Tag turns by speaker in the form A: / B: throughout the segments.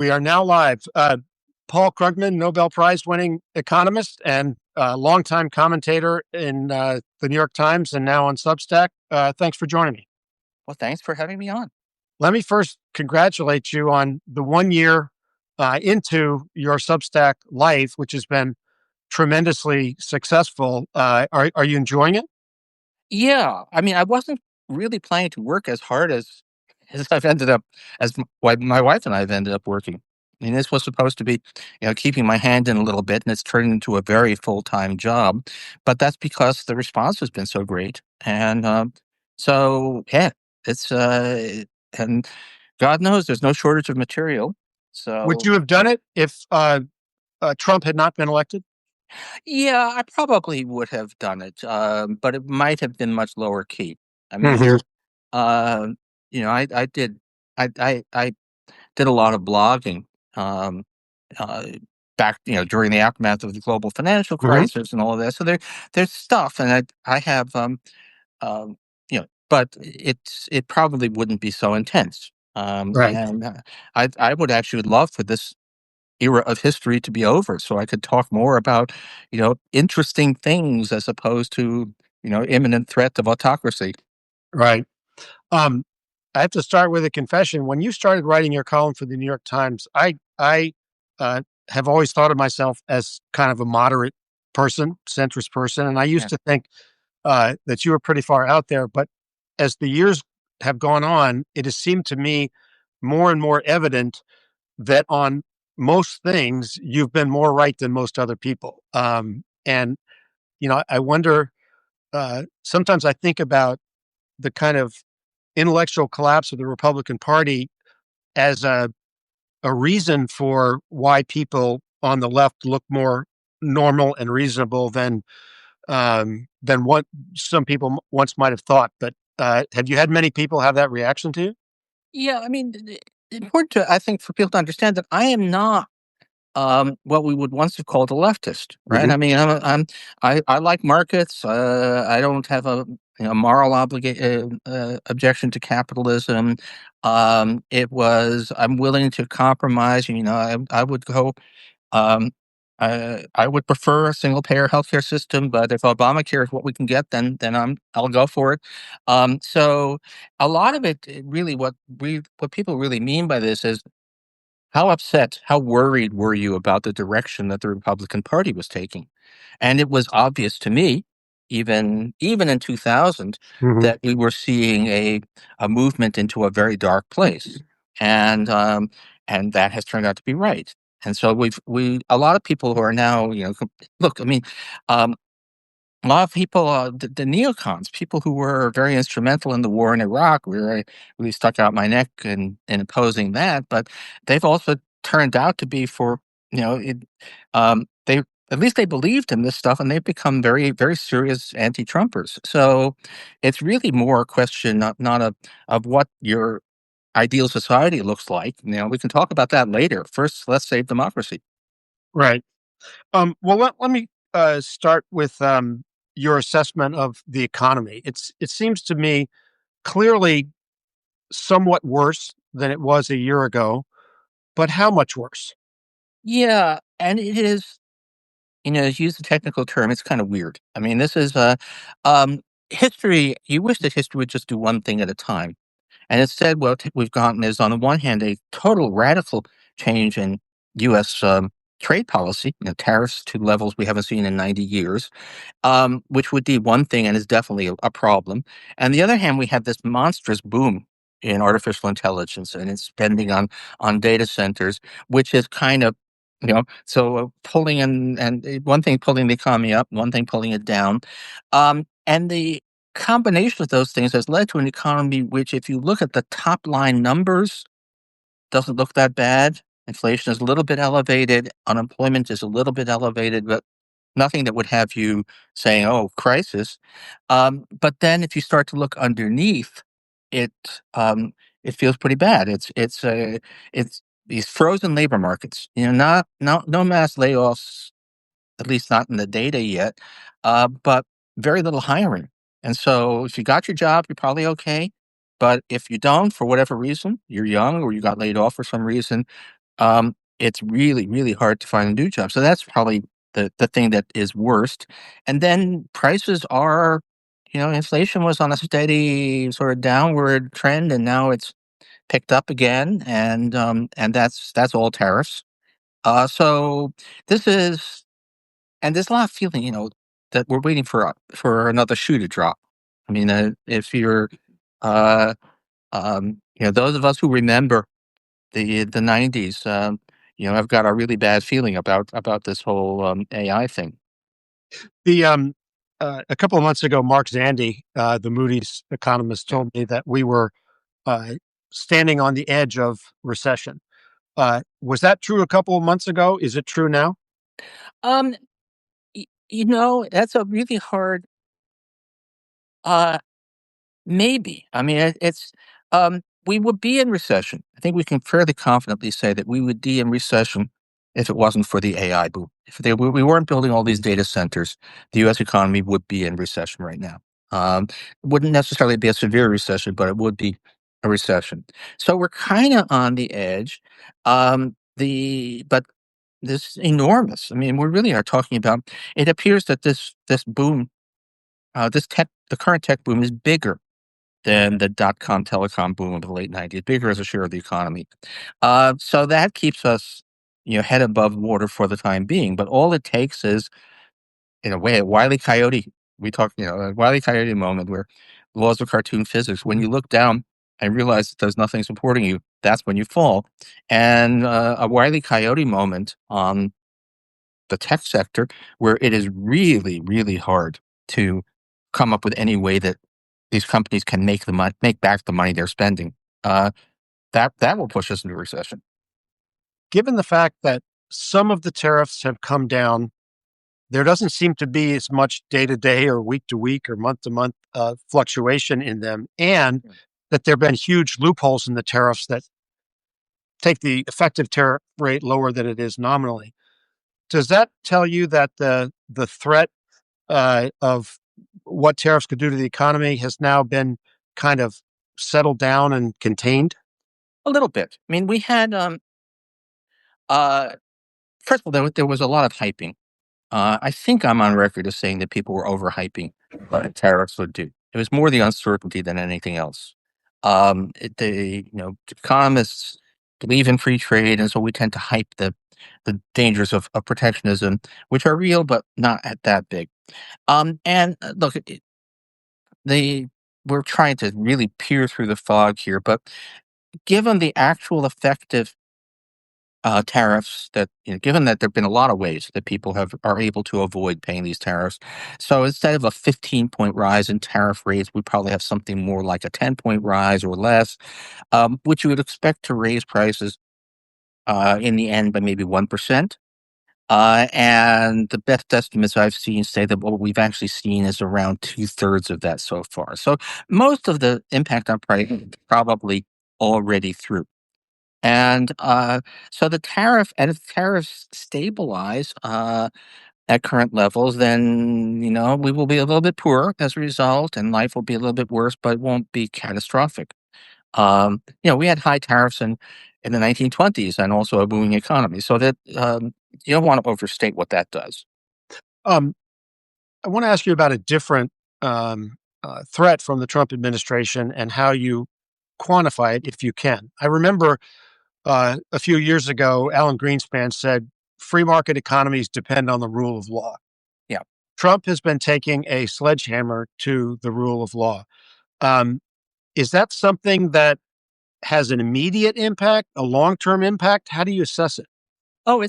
A: We are now live. Paul Krugman, Nobel Prize winning economist and longtime commentator in the New York Times and now on Substack. Thanks for joining me.
B: Well, thanks for having me on.
A: Let me first congratulate you on the 1 year into your Substack life, which has been tremendously successful. Are you enjoying it?
B: Yeah, I mean, I wasn't really planning to work as hard as I've ended up, as my wife and I have ended up working. I mean, this was supposed to be, keeping my hand in a little bit, and it's turned into a very full-time job. But that's because the response has been so great, and so yeah, it's and God knows there's no shortage of material.
A: Would
B: So
A: you have done it if Trump had not been elected?
B: yeah, I probably would have done it, but it might have been much lower key. I mean,
A: Mhm.
B: Uh, I did I did a lot of blogging, um, uh, back, during the aftermath of the global financial
A: Mhm.
B: crisis and all of that. So there's stuff, and I have, but it probably wouldn't be so intense.
A: Right.
B: And I would actually love for this era of history to be over, so I could talk more about, interesting things as opposed to, imminent threat of autocracy.
A: Right. Um, I have to start with a confession. When you started writing your column for the New York Times, I uh, have always thought of myself as kind of a moderate person, centrist person, and I used
B: Yeah.
A: to think that you were pretty far out there. But as the years have gone on, it has seemed to me more and more evident that on most things you've been more right than most other people. And I wonder. Sometimes I think about the kind of intellectual collapse of the Republican Party as a reason for why people on the left look more normal and reasonable than what some people once might have thought. But have you had many people have that reaction to you?
B: Yeah, I mean, important to, I think, for people to understand that I am not what we would once have called a leftist, right?
A: Hmm.
B: I mean, I like markets. I don't have a moral objection to capitalism. I'm willing to compromise. I would go. Um, I would prefer a single payer healthcare system, but if Obamacare is what we can get, then I'll go for it. So a lot of it really what people really mean by this is how upset, how worried were you about the direction that the Republican Party was taking? And it was obvious to me, even in 2000,
A: Hmm.
B: that we were seeing a movement into a very dark place, and that has turned out to be right. And so a lot of people who are now, look, I mean, um, a lot of people, the neocons, people who were very instrumental in the war in Iraq, where I really stuck out my neck in opposing that, but they've also turned out to be they at least they believed in this stuff, and they've become very, very serious anti-Trumpers. So it's really more a question not of what your ideal society looks like. We can talk about that later. First, let's save democracy.
A: Right. Well, let me start with your assessment of the economy. It seems to me clearly somewhat worse than it was a year ago, but how much worse?
B: Yeah, and it is. To use the technical term, it's kind of weird. I mean, this is history. You wish that history would just do one thing at a time. And instead, what we've gotten is, on the one hand, a total radical change in U.S. Trade policy, tariffs to levels we haven't seen in 90 years, which would be one thing and is definitely a problem. And the other hand, we have this monstrous boom in artificial intelligence and its spending on data centers, which is kind of pulling one thing pulling the economy up, one thing pulling it down, and the combination of those things has led to an economy which, if you look at the top line numbers, doesn't look that bad. Inflation is a little bit elevated, unemployment is a little bit elevated, but nothing that would have you saying, "Oh, crisis." But then, if you start to look underneath, it um, it feels pretty bad. It's these frozen labor markets. No mass layoffs, at least not in the data yet, but very little hiring. And so, if you got your job, you're probably okay. But if you don't, for whatever reason, you're young or you got laid off for some reason, it's really, really hard to find a new job. So that's probably the thing that is worst. And then prices are, inflation was on a steady sort of downward trend, and now it's picked up again, and that's all tariffs. So this is, and there's a lot of feeling, that we're waiting for another shoe to drop. I mean, if you're, uh, those of us who remember the '90s, I've got a really bad feeling about this whole AI thing.
A: The A couple of months ago, Mark Zandi, the Moody's economist,
B: Yeah.
A: told me that we were uh, standing on the edge of recession. Was that true a couple of months ago? Is it true now?
B: Um, that's a really hard. Uh, Maybe. I mean, we would be in recession. I think we can fairly confidently say that we would be in recession if it wasn't for the AI boom. If we weren't building all these data centers, the U.S. economy would be in recession right now. It wouldn't necessarily be a severe recession, but it would be a recession. So we're kind of on the edge. But this enormous. I mean, we really are talking about. It appears that this boom, the current tech boom, is bigger than the dot-com telecom boom of the late '90s, bigger as a share of the economy. So that keeps us, head above water for the time being. But all it takes is, in a way, a Wile E. Coyote. We talk, a Wile E. Coyote moment where laws of cartoon physics. When you look down and realize that there's nothing supporting you, that's when you fall. And a Wile E. Coyote moment on the tech sector, where it is really, really hard to come up with any way that these companies can make back the money they're spending. Uh, that will push us into recession.
A: Given the fact that some of the tariffs have come down, there doesn't seem to be as much day to day or week to week or month to month fluctuation in them, and
B: Yeah.
A: that there have been huge loopholes in the tariffs that take the effective tariff rate lower than it is nominally. Does that tell you that the threat of what tariffs could do to the economy has now been kind of settled down and contained?
B: A little bit. I mean, we had uh, first of all, there was a lot of hyping. I think I'm on record as saying that people were overhyping what tariffs would do. It was more the uncertainty than anything else. Economists believe in free trade, and so we tend to hype the dangers of protectionism, which are real but not at that big. And look, they we're trying to really peer through the fog here, but given the actual effective tariffs given that there've been a lot of ways that people are able to avoid paying these tariffs. So instead of a 15-point rise in tariff rates, we probably have something more like a 10-point rise or less, which you would expect to raise prices in the end by maybe 1%. And the best estimates I've seen say that what we've actually seen is around two-thirds of that so far. So most of the impact on price is probably already through. And so if tariffs stabilize at current levels, then we will be a little bit poorer as a result, and life will be a little bit worse, but it won't be catastrophic. We had high tariffs in the 1920s and also a booming economy, so that you don't want to overstate what that does.
A: Um, I want to ask you about a different threat from the Trump administration and how you quantify it if you can. I remember a few years ago, Alan Greenspan said free market economies depend on the rule of law.
B: Yeah.
A: Trump has been taking a sledgehammer to the rule of law. Um, is that something that has an immediate impact, a long term impact? How do you assess it?
B: Oh,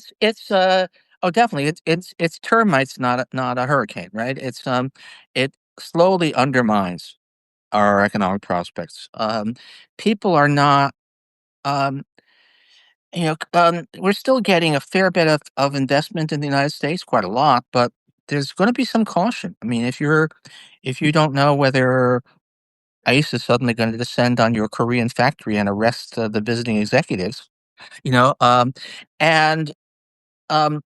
B: definitely. It's termites, not a hurricane, right? It slowly undermines our economic prospects. People are not, um, we're still getting a fair bit of investment in the United States, quite a lot, but there's going to be some caution. I mean, if you don't know whether ICE is suddenly going to descend on your Korean factory and arrest the visiting executives, you know, and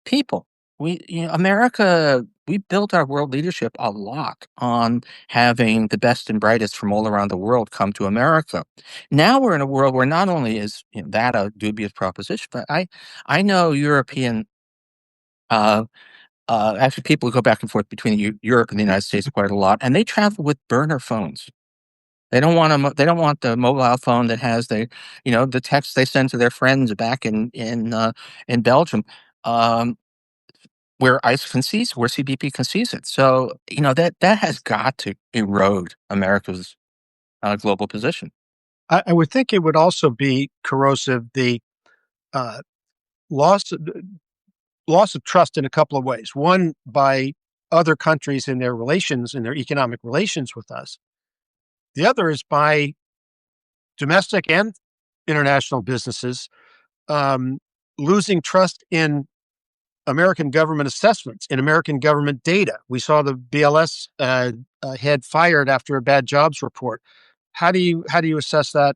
B: people, America. we built our world leadership a lot on having the best and brightest from all around the world come to America. Now we're in a world where not only is that a dubious proposition, but I know European actually people go back and forth between Europe and the United States quite a lot, and they travel with burner phones. They don't want they don't want the mobile phone that has the text they send to their friends back in Belgium. Um, where ICE can seize, where CBP can seize it. So, that has got to erode America's global position.
A: I would think it would also be corrosive, the uh, loss loss of trust in a couple of ways. One, by other countries in their relations, in their economic relations with us. The other is by domestic and international businesses um, losing trust in American government assessments, in American government data. We saw the BLS head fired after a bad jobs report. How do you assess that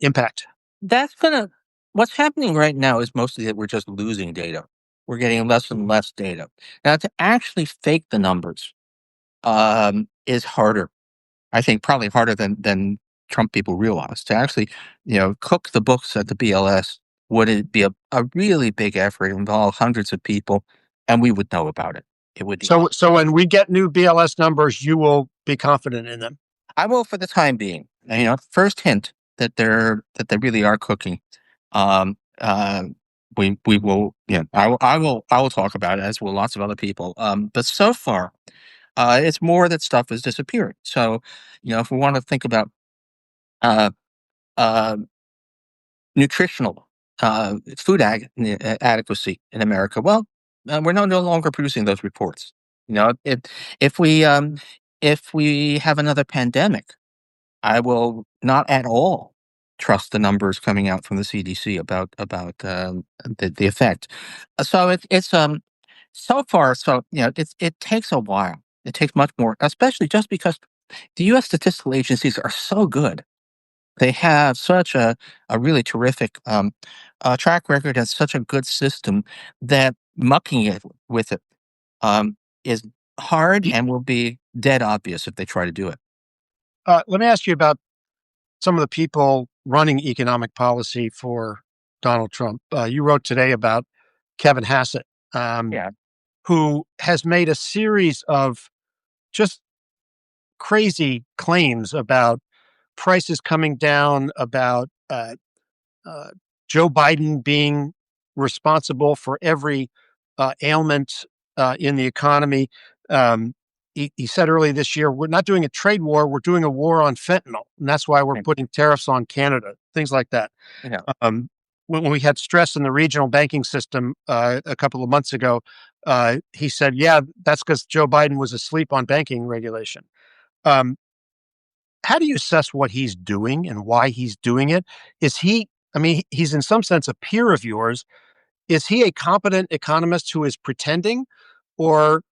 A: impact?
B: That's gonna What's happening right now is mostly that we're just losing data. We're getting less and less data. Now, to actually fake the numbers is harder. I think probably harder than Trump people realize. To actually, cook the books at the BLS would it be a really big effort, involve hundreds of people, and we would know about it. It would be
A: So when we get new BLS numbers, you will be confident in them.
B: I will for the time being. And, first hint that they really are cooking. Um, uh, we will. I will talk about it, as will lots of other people. But so far, it's more that stuff is disappearing. So, if we want to think about uh, uh, nutritional food adequacy in America, well, we're no longer producing those reports. If we have another pandemic, I will not at all trust the numbers coming out from the CDC about the effect. So it's so far, it takes a while. It takes much more, especially just because the U.S. statistical agencies are so good. They have such a really terrific track record and such a good system that mucking it with it is hard and will be dead obvious if they try to do it.
A: Let me ask you about some of the people running economic policy for Donald Trump. You wrote today about Kevin Hassett, um,
B: Yeah.
A: who has made a series of just crazy claims about prices coming down, about uh, Joe Biden being responsible for every ailment in the economy. He said earlier this year, we're not doing a trade war, we're doing a war on fentanyl. And that's why we're putting tariffs on Canada, things like that.
B: Yeah.
A: Um, when we had stress in the regional banking system a couple of months ago, he said, yeah, that's because Joe Biden was asleep on banking regulation. Um, how do you assess what he's doing and why he's doing it? I mean, he's in some sense a peer of yours. Is he a competent economist who is pretending or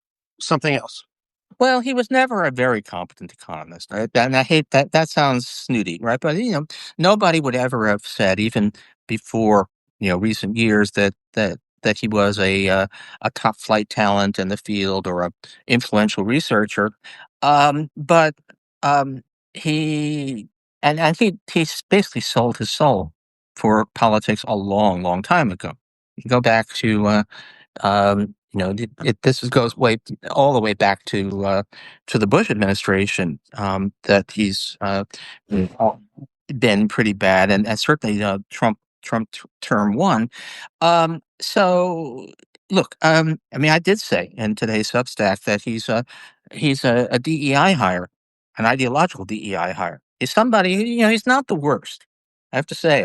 A: something else?
B: Well, he was never a very competent economist, right? And I hate that. That sounds snooty, right? But nobody would ever have said, even before recent years, that he was a top flight talent in the field or a influential researcher. But he and he basically sold his soul for politics a long, long time ago. You go back to goes way all the way back to the Bush administration, that he's been pretty bad, and certainly term one. So look, I mean, I did say in today's Substack that he's a DEI hire, an ideological DEI hire. He's somebody, he's not the worst. I have to say,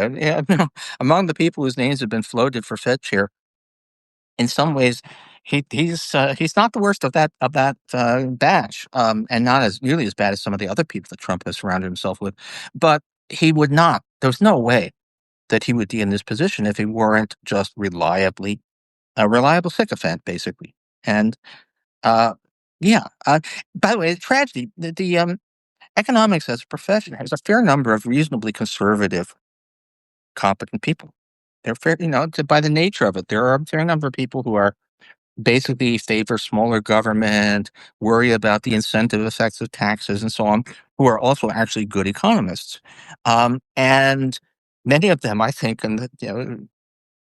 B: among the people whose names have been floated for Fed chair, in some ways, he's not the worst of that batch, and not as nearly as bad as some of the other people that Trump has surrounded himself with. But he would not. There's no way that he would be in this position if he weren't just reliably a reliable sycophant, basically. And uh, yeah. By the way, the tragedy. The economics as a profession has a fair number of reasonably conservative, competent people. They're fair, by the nature of it. There are a fair number of people who are basically favor smaller government, worry about the incentive effects of taxes and so on, who are also actually good economists. And many of them, I think,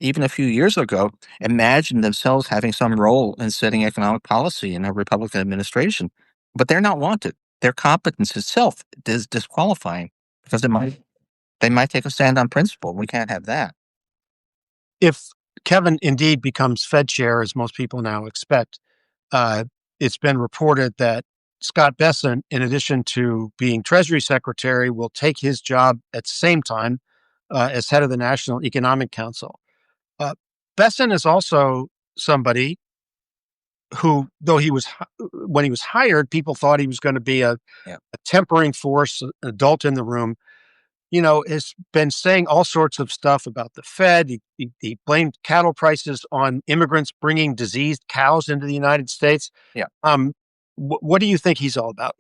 B: even a few years ago, imagined themselves having some role in setting economic policy in a Republican administration, but they're not wanted. Their competence itself is disqualifying because they might take a stand on principle. We can't have that.
A: If Kevin indeed becomes Fed chair, as most people now expect, uh, it's been reported that Scott Bessent, in addition to being Treasury Secretary, will take his job at the same time as head of the National Economic Council. Uh, Bessent is also somebody who, though when he was hired, people thought he was going to be
B: Yeah.
A: a tempering force, an adult in the room. Has been saying all sorts of stuff about the Fed. He blamed cattle prices on immigrants bringing diseased cows into the United States.
B: Yeah.
A: What do you think he's all about?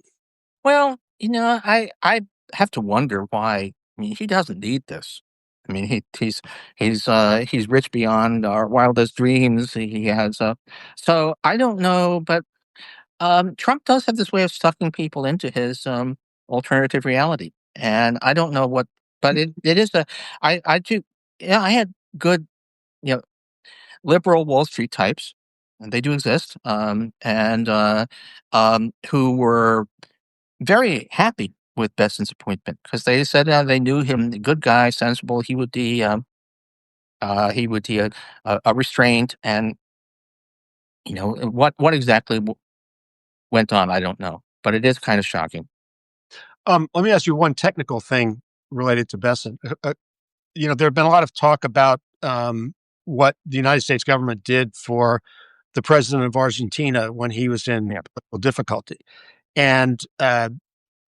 B: Well, I have to wonder why. I mean, he doesn't need this. I mean, he's rich beyond our wildest dreams. He has so I don't know, but Trump does have this way of sucking people into his alternative reality, and I don't know what, but it is a I do yeah I had good you know liberal Wall Street types, and they do exist, and who were very happy with Besson's appointment because they said they knew him, a good guy, sensible. He would be a restraint, and what exactly went on, I don't know, but it is kind of shocking.
A: Let me ask you one technical thing related to Bessent. There have been a lot of talk about what the United States government did for the president of Argentina when he was in
B: Yeah.
A: political difficulty. And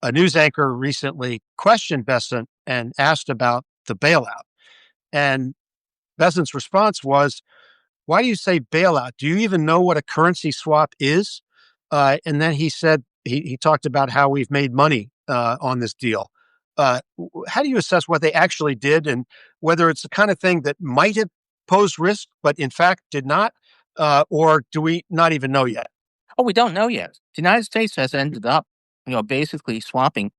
A: a news anchor recently questioned Bessent and asked about the bailout. And Bessent's response was, "Why do you say bailout? Do you even know what a currency swap is?" And then he said, he talked about how we've made money on this deal. How do you assess what they actually did and whether it's the kind of thing that might have posed risk, but in fact did not? Or do we not even know yet?
B: Oh, we don't know yet. The United States has ended up, basically swapping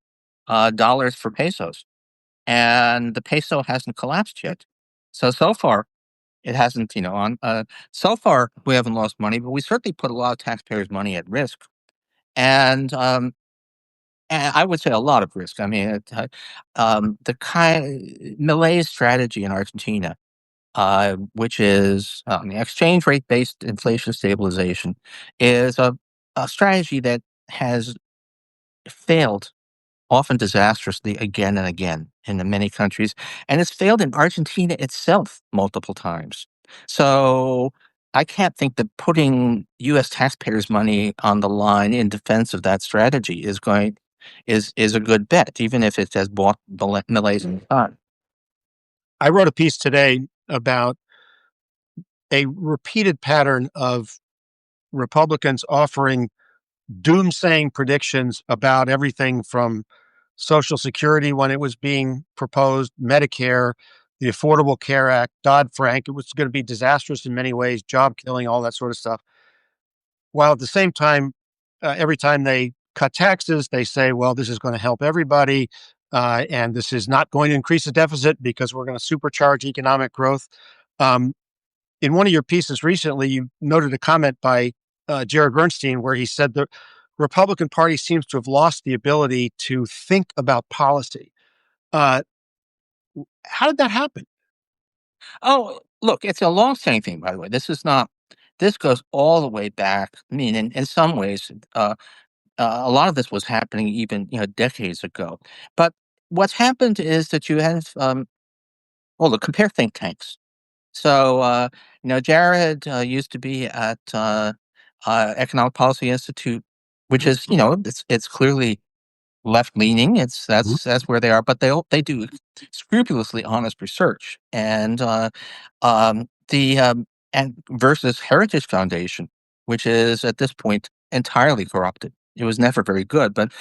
B: dollars for pesos, and the peso hasn't collapsed yet. So far, it hasn't. So far we haven't lost money, but we certainly put a lot of taxpayers' money at risk, and I would say a lot of risk. I mean, the kind Millei's strategy in Argentina, which is the exchange rate based inflation stabilization, is a strategy that has failed often disastrously again and again in the many countries, and it's failed in Argentina itself multiple times. So I can't think that putting U.S. taxpayers' money on the line in defense of that strategy is a good bet, even if it has bought Malays in time.
A: I wrote a piece today about a repeated pattern of Republicans offering doomsaying predictions about everything from Social Security when it was being proposed, Medicare, the Affordable Care Act, Dodd-Frank. It was going to be disastrous in many ways, job killing, all that sort of stuff. While at the same time, every time they cut taxes, they say, well, this is going to help everybody. And this is not going to increase the deficit because we're going to supercharge economic growth. Um, in one of your pieces recently, you noted a comment by Jared Bernstein where he said the Republican Party seems to have lost the ability to think about policy. Uh, how did that happen?
B: Oh, look, it's a long-standing thing, by the way. This goes all the way back. I mean, in some ways, a lot of this was happening even, decades ago. But what's happened is that you have, well, look, compare think tanks. So, Jared used to be at Economic Policy Institute, which is, it's clearly left leaning. That's where they are, but they do scrupulously honest research, and the and versus Heritage Foundation, which is at this point entirely corrupted. It was never very good, but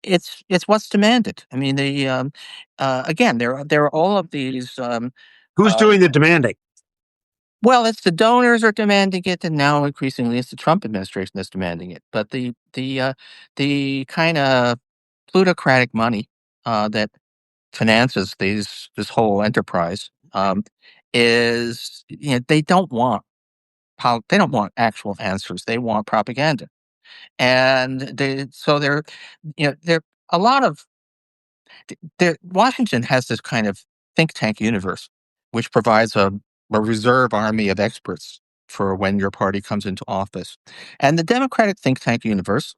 B: it's what's demanded. I mean, again, there are all of these.
A: Who's
B: Uh,
A: doing the demanding?
B: Well, it's the donors are demanding it, and now increasingly it's the Trump administration that's demanding it. But the kind of plutocratic money that finances this whole enterprise is, they don't want they don't want actual answers. They want propaganda, and they're, they're a lot of Washington has this kind of think tank universe, which provides a reserve army of experts for when your party comes into office. And the Democratic think tank universe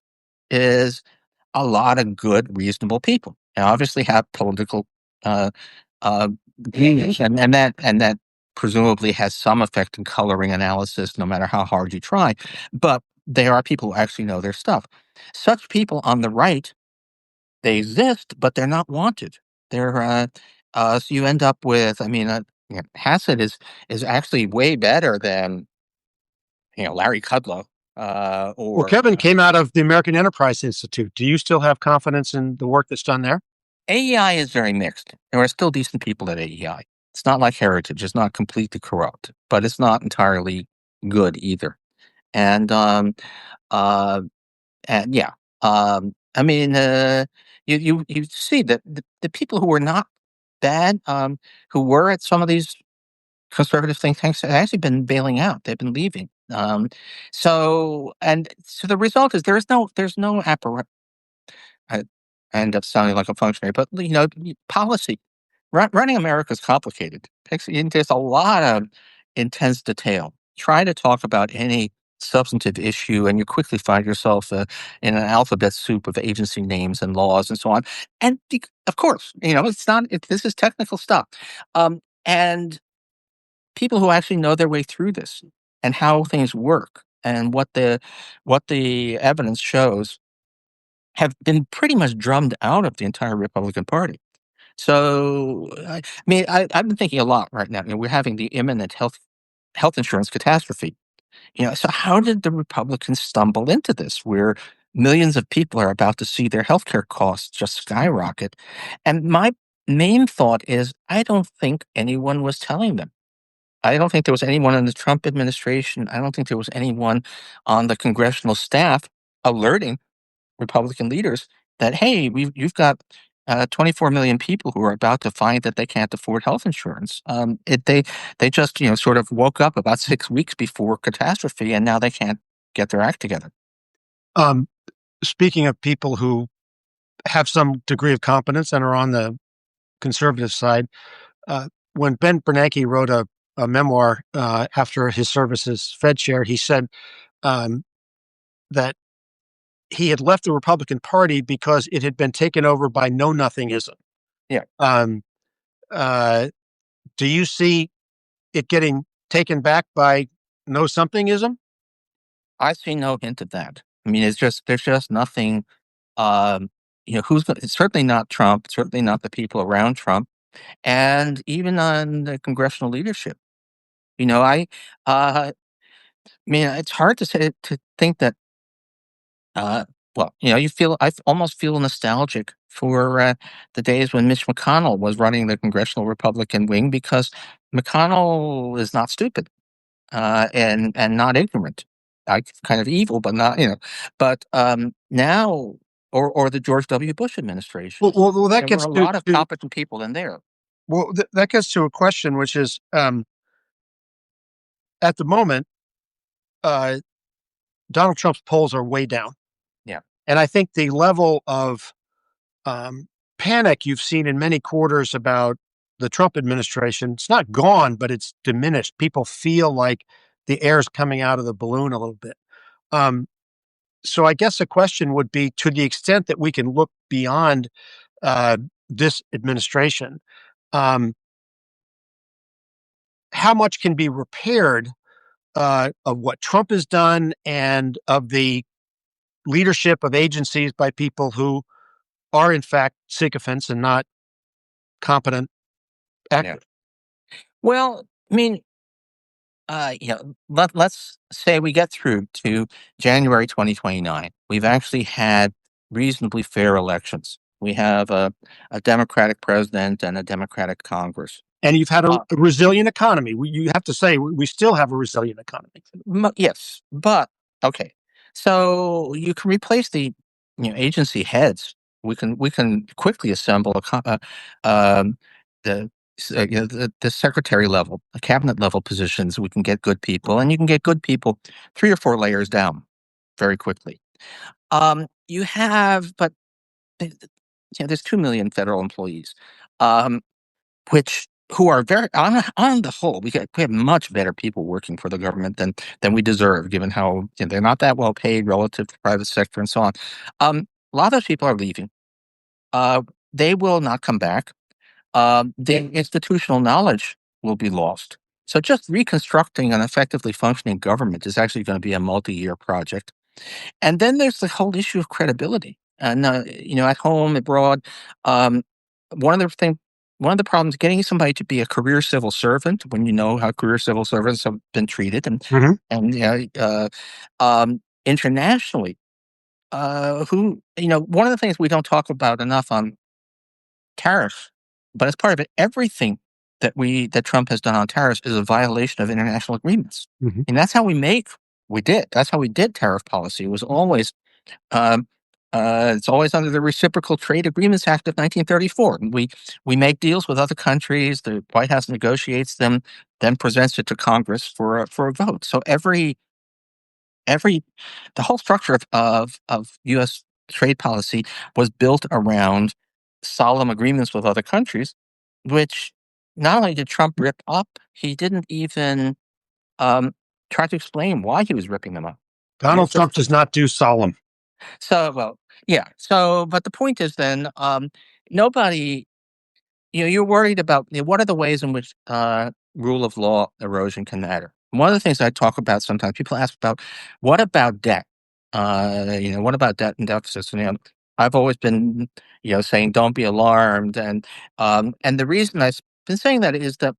B: is a lot of good, reasonable people. They obviously have political uh, uh, views, and that presumably has some effect in coloring analysis, no matter how hard you try. But they are people who actually know their stuff. Such people on the right, they exist, but they're not wanted. They're so you end up with, I mean, Hassett is actually way better than, Larry Kudlow,
A: Well,
B: or
A: Kevin came out of the American Enterprise Institute. Do you still have confidence in the work that's done there?
B: AEI is very mixed. There are still decent people at AEI. It's not like Heritage. It's not completely corrupt, but it's not entirely good either. And uh, and yeah, I mean, you see that the people who were not bad, who were at some of these conservative think tanks, have actually been bailing out. They've been leaving. So the result is there's no apparatus. I end up sounding like a functionary, but policy. Running America is complicated. There's a lot of intense detail. Try to talk about any substantive issue, and you quickly find yourself in an alphabet soup of agency names and laws and so on. And of course, it's not. This is technical stuff, and people who actually know their way through this and how things work and what the evidence shows have been pretty much drummed out of the entire Republican Party. So, I mean, I've been thinking a lot right now. We're having the imminent health insurance catastrophe. So how did the Republicans stumble into this, where millions of people are about to see their healthcare costs just skyrocket? And my main thought is, I don't think anyone was telling them. I don't think there was anyone in the Trump administration. I don't think there was anyone on the congressional staff alerting Republican leaders that, hey, you've got 24 million people who are about to find that they can't afford health insurance. They just sort of woke up about 6 weeks before catastrophe, and now they can't get their act together.
A: Um, Speaking of people who have some degree of competence and are on the conservative side, when Ben Bernanke wrote a memoir after his service as Fed chair, he said um, that he had left the Republican Party because it had been taken over by know nothingism.
B: Yeah,
A: Um, uh, do you see it getting taken back by know somethingism?
B: I see no hint of that. I mean, there's just nothing. It's certainly not Trump. Certainly not the people around Trump, and even on the congressional leadership. I mean, it's hard to think that. Uh, well, I almost feel nostalgic for the days when Mitch McConnell was running the congressional Republican wing, because McConnell is not stupid and not ignorant. Kind of evil, but not, But now, or the George W. Bush administration,
A: That
B: there were
A: gets
B: a lot of competent people in there.
A: that gets to a question, which is at the moment, uh, Donald Trump's polls are way down,
B: Yeah,
A: and I think the level of panic you've seen in many quarters about the Trump administration, it's not gone, but it's diminished. People feel like the air's coming out of the balloon a little bit. Um, so I guess the question would be, to the extent that we can look beyond uh, this administration, um, how much can be repaired of what Trump has done and of the leadership of agencies by people who are in fact sycophants and not competent
B: yeah.
A: actors.
B: Well, I mean, let's say we get through to January 2029. We've actually had reasonably fair elections. We have a Democratic president and a Democratic Congress.
A: And you've had a
B: Uh,
A: resilient economy. You have to say we still have a resilient economy.
B: yes, but okay. So you can replace the agency heads. We can quickly assemble um, the the secretary level, the cabinet level positions. We can get good people, and you can get good people 3 or 4 layers down very quickly. You have, but there's 2 million federal employees. Um, which who are very on the whole, we have much better people working for the government than we deserve, given how they're not that well paid relative to private sector and so on. A lot of those people are leaving. Uh, they will not come back. The institutional knowledge will be lost. So just reconstructing an effectively functioning government is actually going to be a multi-year project. And then there's the whole issue of credibility. And at home, abroad, um, one of the thing, one of the problems getting somebody to be a career civil servant when you know how career civil servants have been treated,
A: Mm-hmm.
B: and internationally, who one of the things we don't talk about enough on tariffs, but as part of it, everything that Trump has done on tariffs is a violation of international agreements,
A: Mm-hmm.
B: and that's how that's how we did tariff policy. It was always um, it's always under the Reciprocal Trade Agreements Act of 1934. We make deals with other countries. The White House negotiates them, then presents it to Congress for a vote. So every the whole structure of U.S. trade policy was built around solemn agreements with other countries, which not only did Trump rip up, he didn't even um, try to explain why he was ripping them up.
A: Donald Trump does not do solemn.
B: So, well, yeah. So, but the point is then, nobody, you're worried about what are the ways in which rule of law erosion can matter. One of the things I talk about sometimes, people ask about, what about debt? What about debt and deficits? And I've always been, saying don't be alarmed, and the reason I've been saying that is that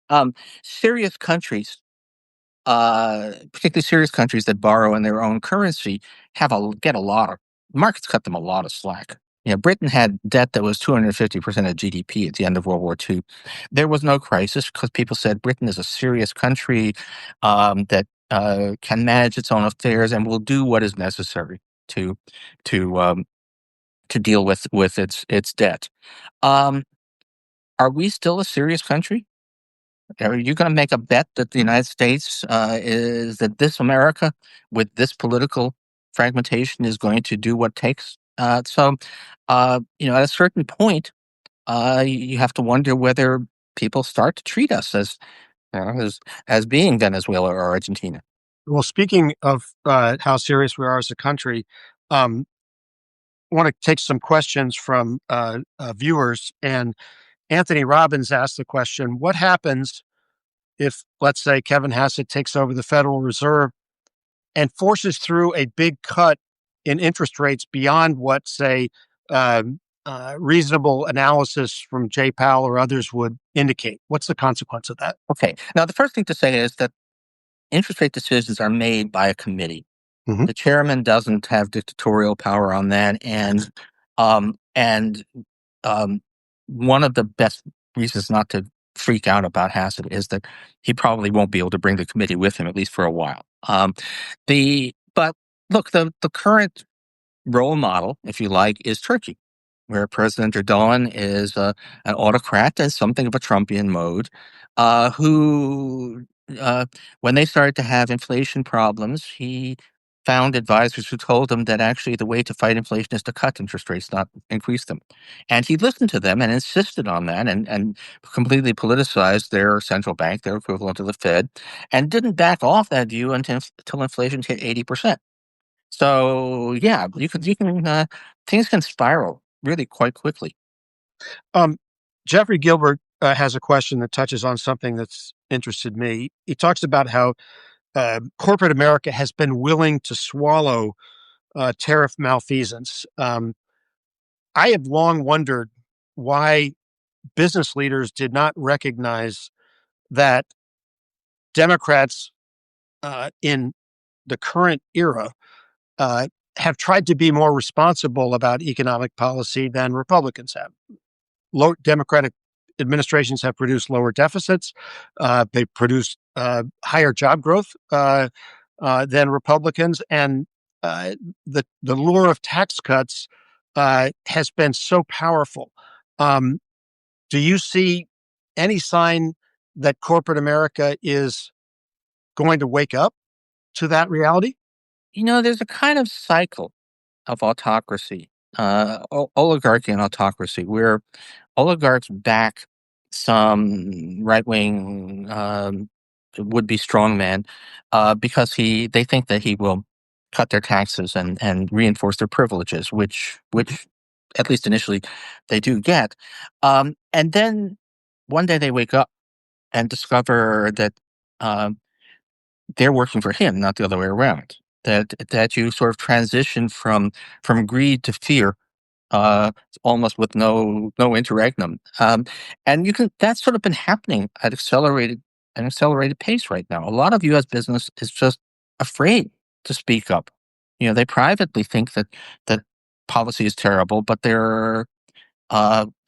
B: um, serious countries particularly serious countries that borrow in their own currency get a lot of markets cut them a lot of slack. Britain had debt that was 250% of GDP at the end of World War II. There was no crisis because people said Britain is a serious country that can manage its own affairs and will do what is necessary to to um, to deal with its debt. Um, are we still a serious country? Are you going to make a bet that the United States is that this America with this political fragmentation is going to do what takes? At a certain point, you have to wonder whether people start to treat us as being Venezuela or Argentina.
A: Well, speaking of how serious we are as a country, I want to take some questions from viewers. And Anthony Robbins asked the question: what happens if, let's say, Kevin Hassett takes over the Federal Reserve and forces through a big cut in interest rates beyond what, say, reasonable analysis from Jay Powell or others would indicate? What's the consequence of that?
B: Okay. Now, the first thing to say is that interest rate decisions are made by a committee.
A: Mm-hmm.
B: The chairman doesn't have dictatorial power on that, and one of the best reasons not to freak out about Hassett is that he probably won't be able to bring the committee with him at least for a while. But look, the current role model, if you like, is Turkey, where President Erdogan is an autocrat and something of a Trumpian mode, who, when they started to have inflation problems, he found advisors who told him that actually the way to fight inflation is to cut interest rates, not increase them. And he listened to them and insisted on that and completely politicized their central bank, their equivalent to the Fed, and didn't back off that view until inflation hit 80%. So yeah, things can spiral really quite quickly.
A: Um, Jeffrey Gilbert has a question that touches on something that's interested me. He talks about how corporate America has been willing to swallow tariff malfeasance. I have long wondered why business leaders did not recognize that Democrats in the current era uh, have tried to be more responsible about economic policy than Republicans have. Democratic administrations have produced lower deficits. They produced higher job growth than Republicans, and the lure of tax cuts has been so powerful. Um, do you see any sign that corporate America is going to wake up to that reality?
B: There's a kind of cycle of autocracy, oligarchy and autocracy, where oligarchs back some right wing would be strongman because they think that he will cut their taxes and reinforce their privileges, which at least initially they do get, and then one day they wake up and discover that. Um, they're working for him, not the other way around. That you sort of transition from greed to fear, almost with no interregnum, and you can that's sort of been happening at an accelerated pace right now. A lot of U.S. business is just afraid to speak up. They privately think that policy is terrible, but they're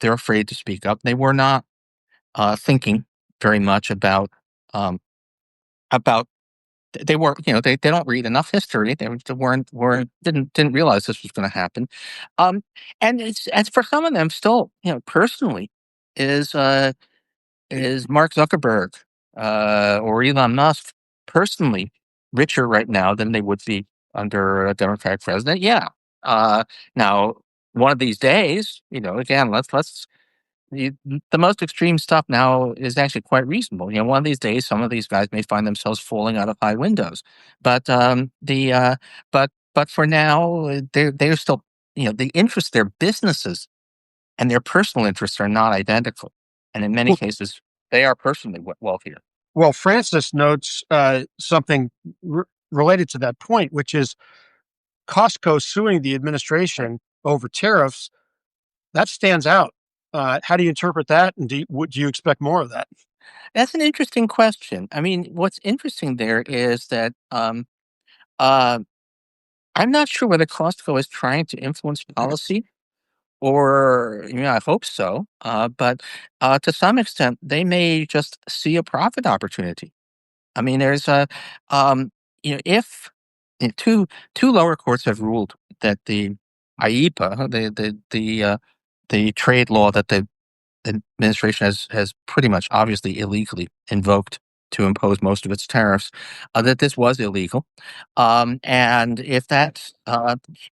B: afraid to speak up. They were not thinking very much about they weren't, they don't read enough history. They weren't didn't realize this was going to happen, um, and it's as for some of them still, personally, is uh, is Mark Zuckerberg or Elon Musk personally richer right now than they would be under a Democratic president? Yeah. Now, one of these days, again, let's the the most extreme stuff now is actually quite reasonable. One of these days, some of these guys may find themselves falling out of high windows. But but for now, they're still the interests, their businesses and their personal interests are not identical, and in many
A: Well,
B: cases, they are personally wealthier.
A: well, Francis notes something related to that point, which is Costco suing the administration over tariffs. That stands out. How do you interpret that? And would you expect more of that?
B: That's an interesting question. I mean, what's interesting there is that uh, I'm not sure whether Costco is trying to influence policy. Or, I hope so. But to some extent, they may just see a profit opportunity. I mean, there's if two lower courts have ruled that the IEPA, the trade law that the administration has pretty much obviously illegally invoked to impose most of its tariffs, that this was illegal. And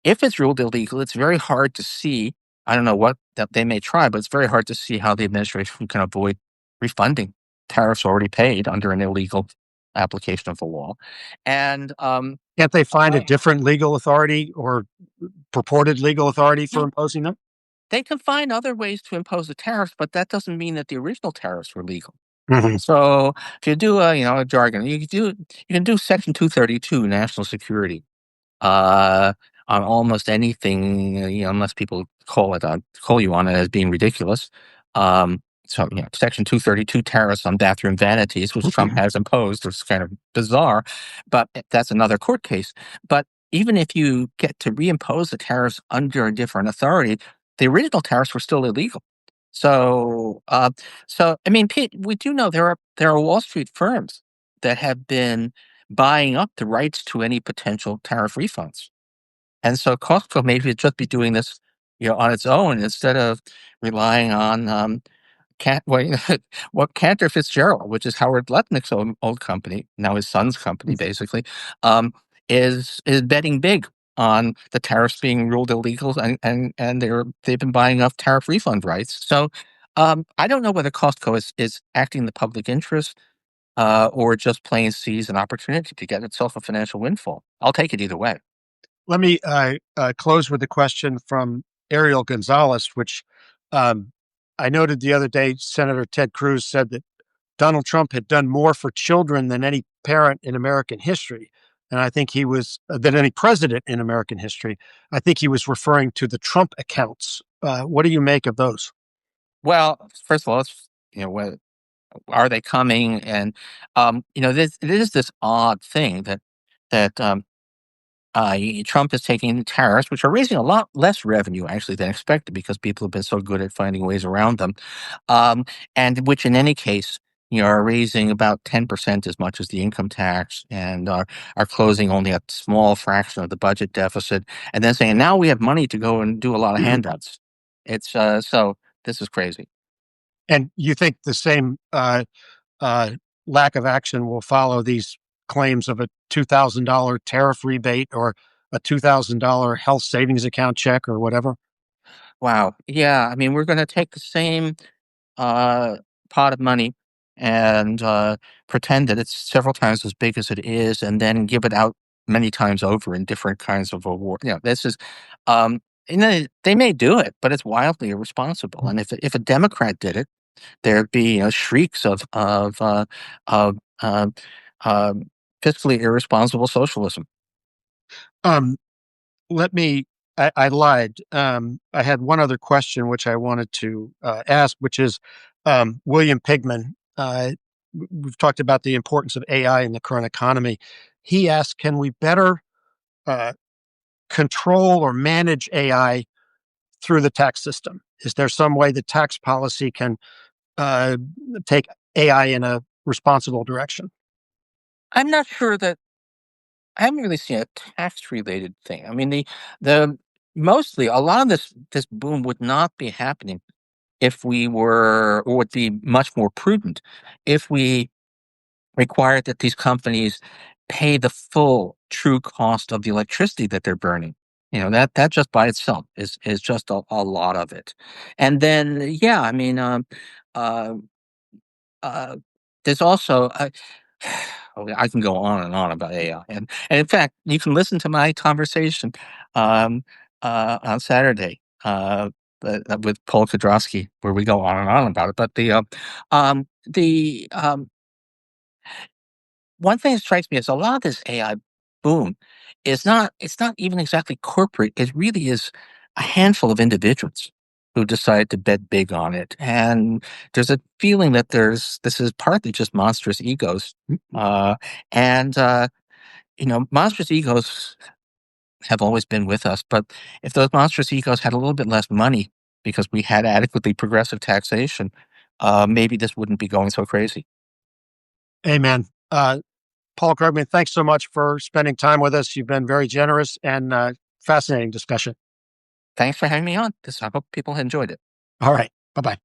B: if it's ruled illegal, it's very hard to see. I don't know what that they may try, but it's very hard to see how the administration can avoid refunding tariffs already paid under an illegal application of the law. And
A: Can't they find a different legal authority or purported legal authority for imposing them?
B: they can find other ways to impose the tariffs, but that doesn't mean that the original tariffs were legal.
A: Mhm.
B: So if you do a jargon, you can do Section 232 national security uh, on almost anything, unless people call you on it as being ridiculous. So Section 232 tariffs on bathroom vanities, which Trump has imposed, is kind of bizarre, but that's another court case. But even if you get to reimpose the tariffs under a different authority, the original tariffs were still illegal. So, I mean, Pete, we do know there are Wall Street firms that have been buying up the rights to any potential tariff refunds, and so Costco maybe just be doing this, on its own instead of relying on what Cantor Fitzgerald, which is Howard Lutnick's old company, now his son's company, basically, um, is betting big on the tariffs being ruled illegal, and they've been buying up tariff refund rights. So I don't know whether Costco is acting in the public interest or just plain sees an opportunity to get itself a financial windfall. I'll take it either way.
A: Let me close with a question from Ariel Gonzalez, which um, I noted the other day. Senator Ted Cruz said that Donald Trump had done more for children than any parent in American history. And I think he was, than any president in American history. I think he was referring to the Trump accounts. What do you make of those?
B: Well, first of all, are they coming? And it is this odd thing that Trump is taking tariffs, which are raising a lot less revenue actually than expected because people have been so good at finding ways around them, um, and which in any case, are raising about 10% as much as the income tax and are closing only a small fraction of the budget deficit, and then saying now we have money to go and do a lot of handouts. It's so this is crazy.
A: And you think the same uh, lack of action will follow these claims of a $2,000 tariff rebate or a $2,000 health savings account check or whatever?
B: Wow. Yeah. I mean, we're going to take the same uh, pot of money and pretend that it's several times as big as it is, and then give it out many times over in different kinds of award. This is, um, they may do it, but it's wildly irresponsible. And if a Democrat did it, there'd be shrieks of uh, fiscally irresponsible socialism.
A: Um, let me. I lied. I had one other question which I wanted to ask, which is William Pigman. We've talked about the importance of AI in the current economy. He asked, "Can we better uh, control or manage AI through the tax system? Is there some way the tax policy can uh, take AI in a responsible direction?"
B: I'm not sure that I haven't really seen a tax related thing. I mean, the mostly a lot of this boom would not be happening if we were, or would be much more prudent if we required that these companies pay the full true cost of the electricity that they're burning. That just by itself is just a lot of it. And then, yeah, I mean, uh, uh, there's also oh, I can go on about AI, and in fact, you can listen to my conversation um, on Saturday with Paul Kudrowski, where we go on and on about it. But the one thing that strikes me is a lot of this AI boom is not it's not even exactly corporate. It really is a handful of individuals who decide to bet big on it. And there's a feeling that this is partly just monstrous egos. Uh, and monstrous egos have always been with us, but if those monstrous egos had a little bit less money because we had adequately progressive taxation, maybe this wouldn't be going so crazy.
A: Amen. Paul Krugman, thanks so much for spending time with us. You've been very generous and fascinating discussion.
B: Thanks for having me on. I hope people enjoyed it.
A: All right. Bye bye.